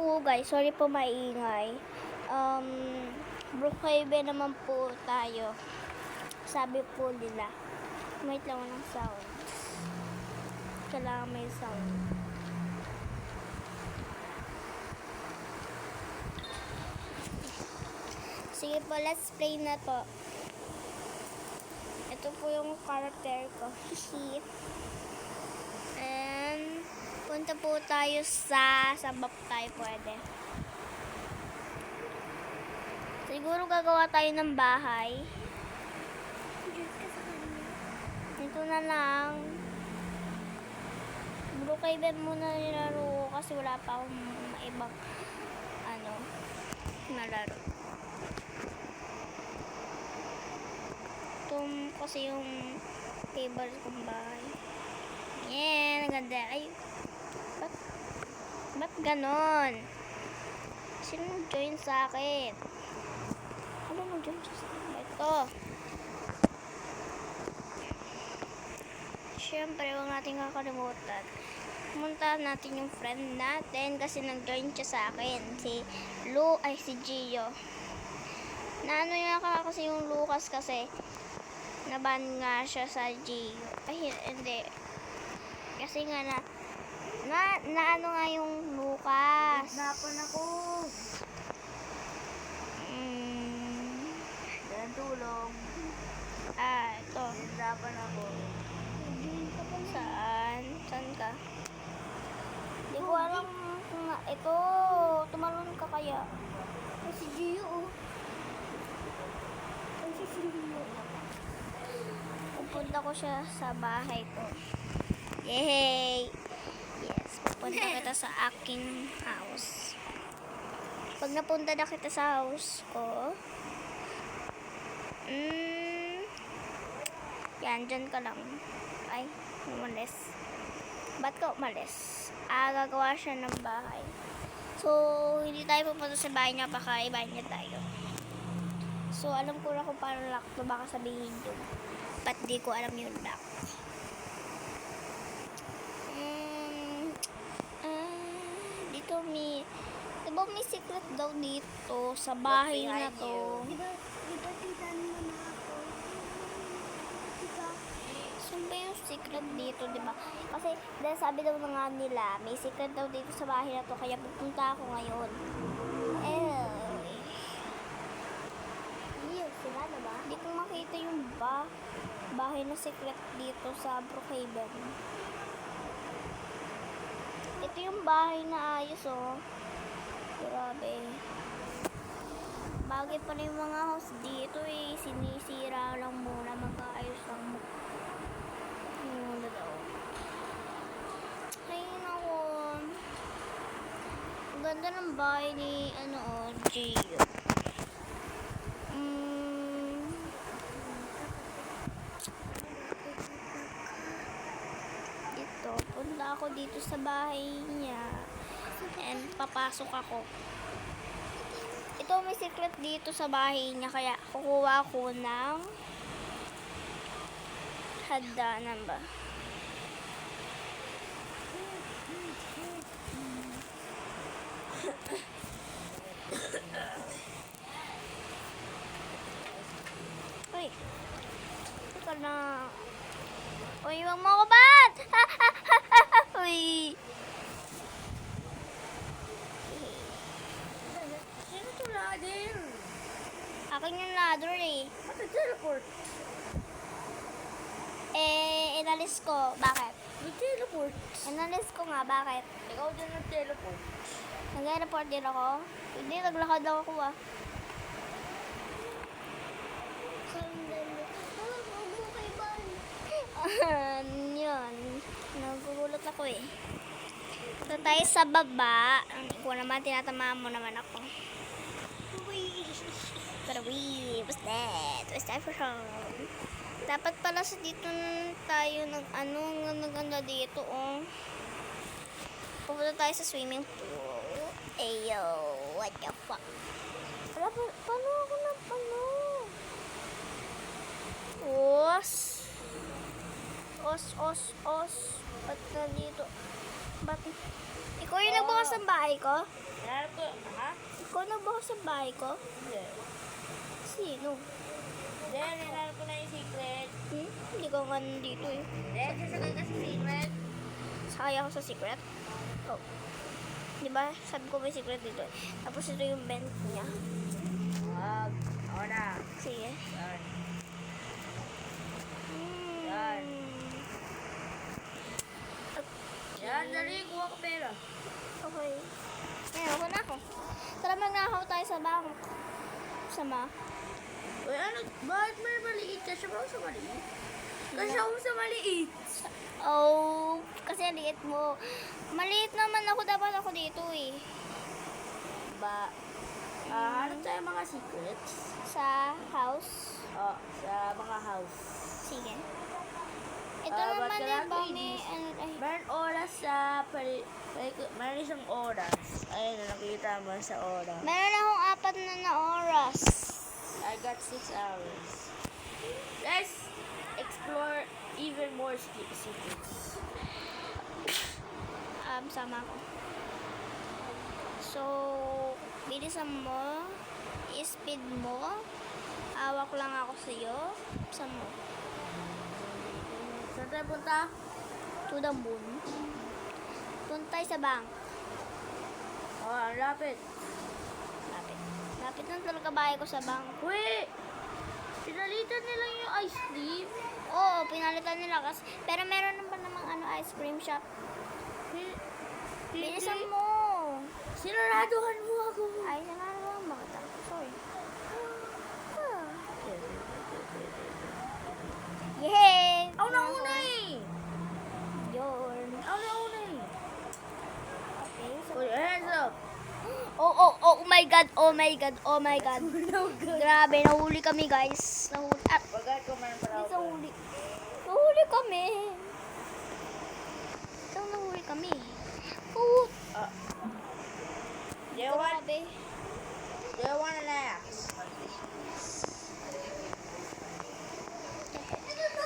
po guys, sorry po maingay. Brookhaven naman po tayo. Sabi po nila. Wait lang ng sound. Kailangan may sound. Sige po, let's play na to. Ito po yung character ko. Hihi. And punta po tayo sa map tayo pwede. Siguro gagawa tayo ng bahay. Ito na lang. Brookhaven muna nilaro kasi wala pa akong ibang nalaro. Ito kasi yung favorite kong bahay. Yeah, naganda. Ay, ba't ganon? Sino nag-join sa akin? Ano nag-join sa akin? Ito. Siyempre, huwag natin kakalimutan. Pumunta natin yung friend natin kasi nag-join siya sa akin. Si Gio. Naano niya kasi yung Lucas kasi naban nga siya sa Gio. Ay, hindi. Kasi nga naano nga yung Lucas. Napan ako. Tulong. Ito. Napan ako. Saan? Saan ka? Hindi ko alam nga. Ito. Tumalon ka kaya. Ay, si Gio, oh. Ay, si Gio. Pupunta ko siya sa bahay ko. Yay! Yes, pupunta kita sa aking house. Pag napunta na kita sa house ko, yan, dyan ka lang. Ay, umalis. Ba't ka umalis? Gagawa siya ng bahay. So, hindi tayo pupunta sa bahay niya, baka ibahin niya tayo. So, alam ko na kung paano lock to, baka sabihin yun. Ba't di ko alam yung lock? Dito diba may secret daw dito sa bahay na to? Diba tita naman ako? Diba? Saan ba yung secret dito, diba? Kasi, dahil sabi daw na nga nila, may secret daw dito sa bahay na to, kaya pupunta ako ngayon. Sila na ba? Hindi ko makita yung bahay na secret dito sa Brookhaven. Ito yung bahay na ayos, oh. Grabe. Bagay pa na yung mga house dito, eh. Sinisira lang muna, mag-aayos lang mo. Yung daw. Ay, naku. Ang ganda ng bahay ni, Gio. Punta ako dito sa bahay niya and papasok ako. Ito may secret dito sa bahay niya kaya kukuha ko ng hagdanan ba? Uy, ito na. Uy, huwag mo ako bat! Uy! Sino ito ladder? Akin yung ladder eh. Bakit teleport? Inalis ko. Bakit? May teleport. Inalis ko nga. Bakit? Ikaw din nag-teleport. Nag-report din ako? Hindi, naglakad lang ako ah. Yun. Nagugulat ako eh. Ito tayo sa baba. Ikaw naman, tinatamaan mo naman ako. Pero what's that? What's that for home? Dapat pala sa dito tayo naganda dito, oh. Pupunta tayo sa swimming pool. Ayo, what the fuck? Paano ako na Os. Ba't na dito? Ba't? Ikaw yung nagbukas ng bahay ko? Hinahanap ko, ha? Ikaw nagbukas ng bahay ko? Hindi. Sino? Then, hinahanap ko na yung secret. Hindi ko nga nandito eh. Then, sasakay ka sa secret. Sakay ako sa secret. Oh. Di ba? Sabi ko may secret dito. Tapos ito yung vent niya. Wag. Ako na. Sige. Yan. Hmm. Yan. Yan, dali. Kuha ka pera. Okay. Ngayon, ako na ako. Tara magnakaw tayo sa bangko. Sama. Uy, ano? Bakit may maliit ka? Siya ba ako sa maliit? Kasi ako sa maliit. Oh, kasi liit mo. Maliit naman ako. Dapat ako dito eh. Ba? Hanap tayo mga secrets. Sa house. Oh, sa mga house. Sige. Ito ba't naman ka yung bang nakikinis? ay. Meron oras sa... Meron isang oras. Ayun, nakita mo sa oras. Meron akong 4 na oras. I got 6 hours. Let's explore even more secrets. Sama ko. So, bilisan mo. I-speed mo. Hawak lang ako sa'yo. Saan mo? Saan tayo punta? To the moon. Punta tayo sa bank. Oh, ang lapit. Lapit. Lapit lang talaga bahay ko sa bank. Wait! Pinalitan nila yung ice cream. Oo, pinalitan nila kasi. Pero meron naman namang ice cream shop. Bilisan mo. Sinaraduhan mo ako. Ay, nananawa mo kita. Sorry. Ah. Yay! Ako nauna eh. Yun. Ako nauna eh. Okay. So, Uy, hands up. oh my god, oh my god, oh my god. Grabe, nahuli kami guys. Nahuli. Bagay ko man para Hindi ako. nahuli. Nahuli kami. Saan nahuli kami? Oh, Do you want, grabe. do you want an axe?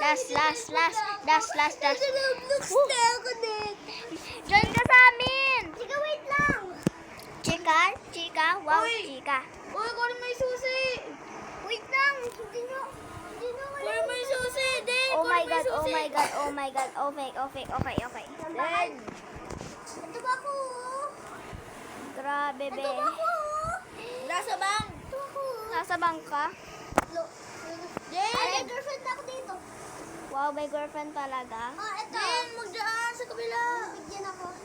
Last. ako din. Diyan ka sa amin. Chika, wait lang. Chika, wow, Uy. chika. Uy, kunin mo yung susi. Wait lang, hindi nyo Kunin mo yung susi. Din, Oh my kunin mo god, yung oh susi. my god, oh my god. Okay. Din. Ito ba ako? Grabe, be. Nasa bang. Nasa bangka? Din. May girlfriend ako dito. Wow, may girlfriend talaga. Ito. Din, magdaan sa kabila.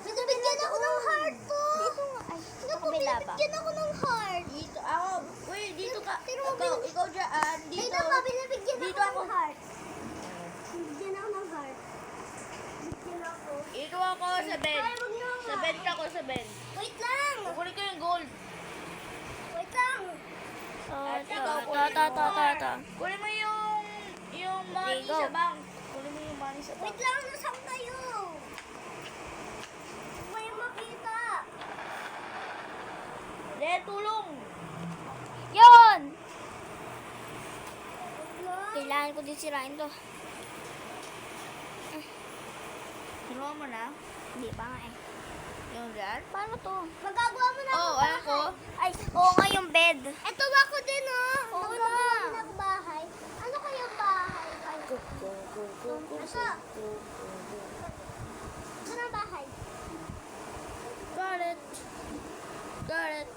Binibigyan ako ng heart ko. Dito nga, ay, sa kabila ba? Binibigyan ako ng heart. Dito, ako. Uy, dito ka. Ikaw dyan. Dito. binibigyan Dito ako. heart. Binibigyan ako ng heart. Binibigyan ako. Ito ako sa bed. Sa bed ako, sa bed. Wait lang. Kukunin ko yung gold. Wait lang. At Ito. ikaw, kunin mo yung money Okay, go. sa bank. Kunin mo yung money sa bank. Wait lang, nasaan kayo? May makita. Then, tulong. Yon! Kailangan ko din sirain to. Kinuha mo na? Hindi pa nga eh. Yung dyan? Paano to? Magagawa mo na Oo, alam ko. Ay, oo nga yung bed. Ito ba ako din oh? Oo nga. Bahay. Ano kayong bahay? Ay, ano ang bahay? Got it.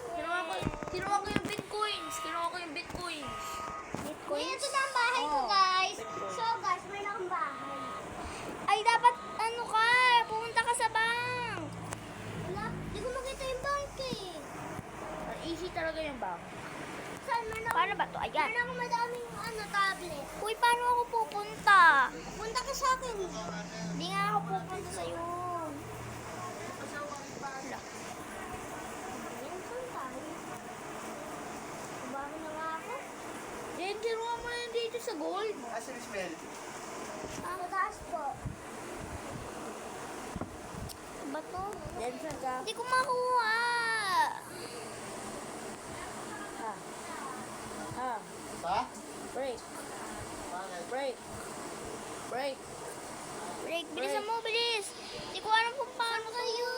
Kinuha ko yung bitcoins. Bitcoin? Ito na ang bahay ko Oo. guys. Bitcoin. So guys, may akong bahay. Ay, dapat ano ka? Pumunta ka sa bank. Wala, di ko makita yung bank eh. Easy talaga yung bank. Saan man ako? Paano ba to? Ayan. Meron ako madaming tablet. Uy, paano ako pupunta? Punta ka sa akin. Hindi nga ako pupunta sa'yo. Wala. Ayan, saan tayo? Bago na nga ako. Then, kinuha mo na yun dito sa gold. Asan yung smell? Sa taas po. Ba to? Then, saan ka? Hindi ko makuha. Ha? Break. Bakit? Break. Break, bilisan mo, bilis. Hindi ko alam kung paano sa'yo.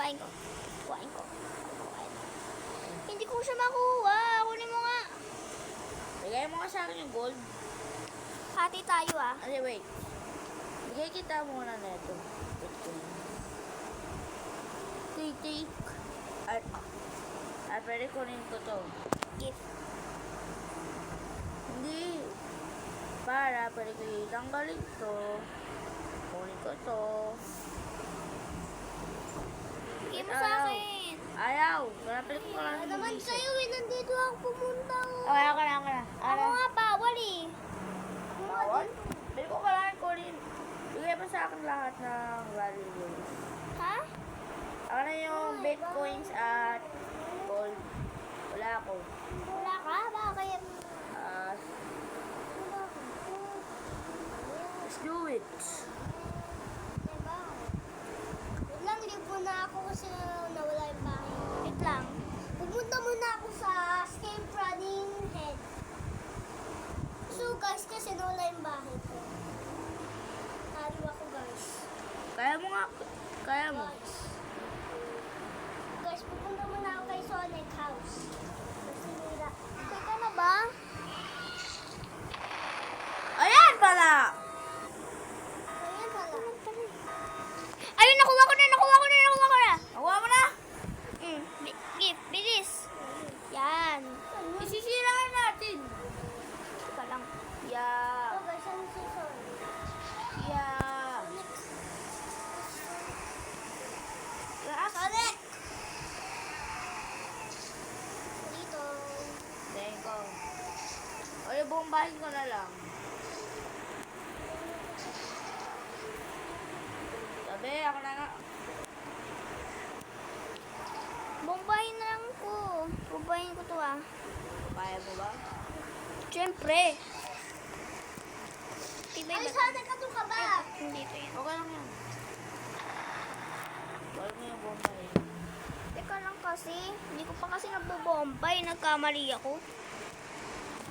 Kuhain ko. Kuhain ko. Kuhain. Hindi ko siya makuha. Kunin mo nga. Bigay mo nga sa akin yung gold. Hati tayo ah. Ay, wait. Bigay kita muna na ito. Take. At pwede kunin ko to. Gift. Hindi. Para pwede ko itanggalin to. Kunin ko to. Bigay mo sa akin. Ayaw. Malapit ko lang. Ano naman sa'yo eh. Nandito ako pumunta. Okay, ako na. Ako nga bawal eh. Bawal? Pwede ko kailangan kunin. Bigay pa sa akin lahat ng valuables. Ha? Ako na yung bitcoins at gold. Wala ako. Wala ka? Bakit? Let's do it. Diba? Wait lang, libo na ako kasi nawala yung bahay. Wait lang. Pupunta muna ako sa escape running head. So guys, kasi nawala yung bahay ko. Talo ako guys. Kaya mo nga. Kaya mo. Guys, pupunta muna ako kay Sonic House. Kasi nila. Okay ka na ba? Ayan pala! Ayan pala. Ayun, nakuha ko na. Nakuha mo na? Gift, bilis. Yan. Isisirahan natin. Teka lang. Yeah. guys, ano si Sonic? Yeah. Sonic! Dito. Thank you. O yung bombahin ko na lang. Sabi, ako na nga. Bombahin na lang ko. Bombahin ko to ah. Kaya mo ba? Siyempre. Tibay ba? Sonic, ano ka ba? Dito yan. Okay lang yan. Wala mo yung bombahin. Teka lang kasi. Hindi ko pa kasi nagbobombay. Nagkamali ako.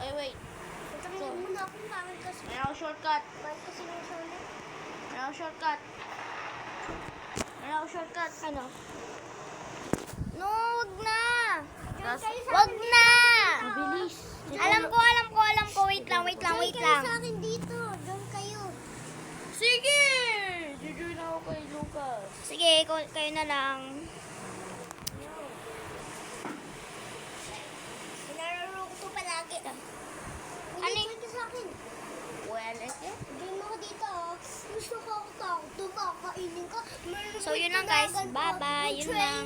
Ay, wait. Ito muna akong pangit kasi. May ako shortcut. Bakit kasi yung Sonic? May ako shortcut. Ano? No, wag na. Tas- Wag na. Mabilis. Alam ko. Wait lang. sa akin dito. Doon kayo. Sige! Jujoin ako kay Lucas. Sige, kayo na lang. Pinararo ko to palagi. Ano yung sa akin? Well, eh? Game ako dito. Gusto ko ako takot. Kakainin ka. Meron So, yun lang guys. Bye-bye. Yun lang.